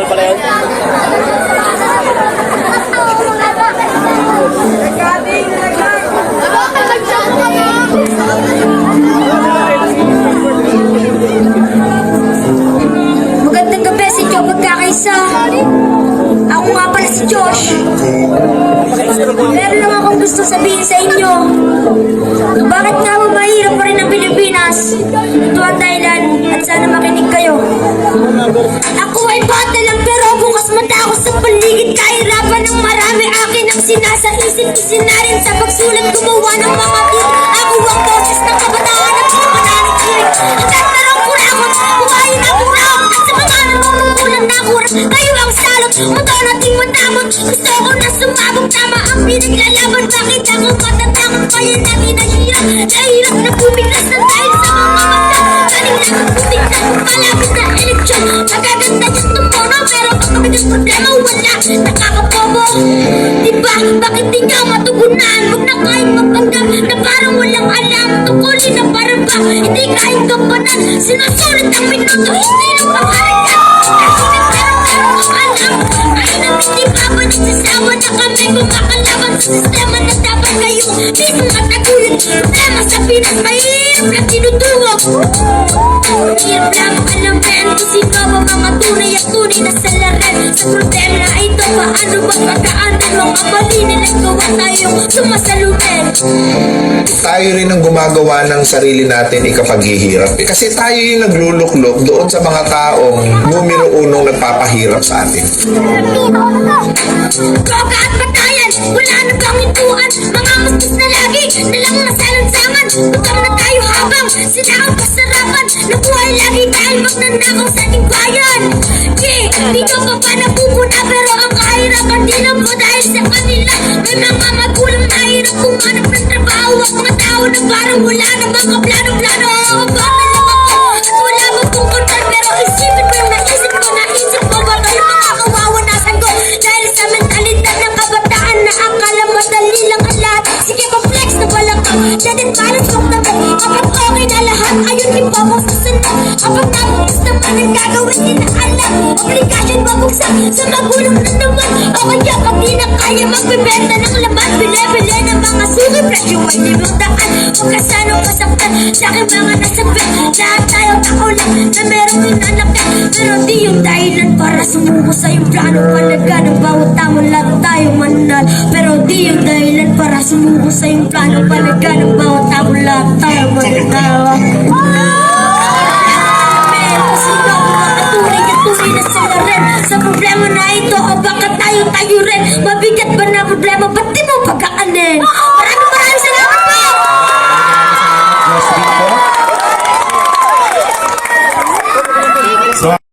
Mahal pala yun. Magandang gabi sa inyo pagkakaisa. Ako nga pala si Josh. Meron lang akong gusto sabihin sa inyo. Bakit nga ba mahirap pa rin ang Pilipinas? Ito ang dahilan at sana makinig kayo. Ako ay bata lang pero bukas mata ako sa paligid. Kahirapan ng marami akin ang sinasaisip. Isinarin sa pagsulat gumawa ng mga hit. Ako ang boses ng kabataan at mga nananagilig. Ang tatarong kurakot, buhayin ang kurakot. At sa mga namumulan na kurang, kayo ang salot. Mundo nating matamot, gusto ko na sumabog. Tama ang pinaglalaban, bakit ako matatakot? Kaya natin nahirap, nahirap na bumiglas na dahil sa mga mata. Galing na ang bumiglas, malapit na eleksyon. Magaganda yung tumbono, pero pag kami ng problema, wala. Nakakabobo, diba? Bakit di nga matugunan? Huwag na kahit mapanggap na parang walang alam. Tungkulin na parang ba, hindi kahit kapanan. Sinusulit ang minuto, hindi na mahalaga. Kasi nagkaroon ang alam. Ay namin di babalik sa sawa na kami kumakalaban sa sistema na dapat kayong mismo matagulit. Problema sa Pinas, mahirap lang tinutuwag. Mahirap lang alamin kung sino ba mga tunay at tunay na salarin. Sa problema na ito, paano ba pagkaanin mga mali nilang gawa tayong sumasalutin? Tayo rin ang gumagawa ng sarili natin ikapaghihirap. Kasi tayo yung nagluluklok doon sa mga taong numero unong nagpapahirap sa atin. Droga at patayan, wala na bang hintuan? Mga mastis na lagi, nalang nasalansangan. Bukang na tayo habang sila ang kasarapan. Nabuhay lagi dahil magnanakaw sa ating bayan. Di ko pa pa napupuna pero ang kahirapan din ang po dahil sa kanila. May mga magulang na hirap kumanap ng trabaho. Ang mga tao na parang wala na mga plano-plano. Baka lang ako at wala mo pong kontrol. Pero isipin ko yung naisip ko ba kayo mga kawawa nasan ko? Dahil sa mentalidad ng kabataan na akala madali lang ang lahat. Sige pa flex na walang ka. Dahil balance kong tabi. Kapag okay na lahat, ayun din pa mo susunod. Kapag nabukas naman ang gagawin din na alam. Obligasyon mabuksan sa magulang na naman. O kaya pag di na kaya magbibenta ng laman. Bile-bile ng mga suki, presyo ay limang daan. Huwag ka sanang masaktan sa aking mga nasabit. Lahat tayo tao lang na merong hinanakit. Pero di yung dahilan para sumuko sa yung plano. Palaga ng bawat tamo lahat tayo mananal. Pero di yung dahilan para sumuko sa yung plano. Palaga ng bawat tamo lahat tayo mananal. Sa problema na ito o baka tayo rin. Mabigat ba na problema ba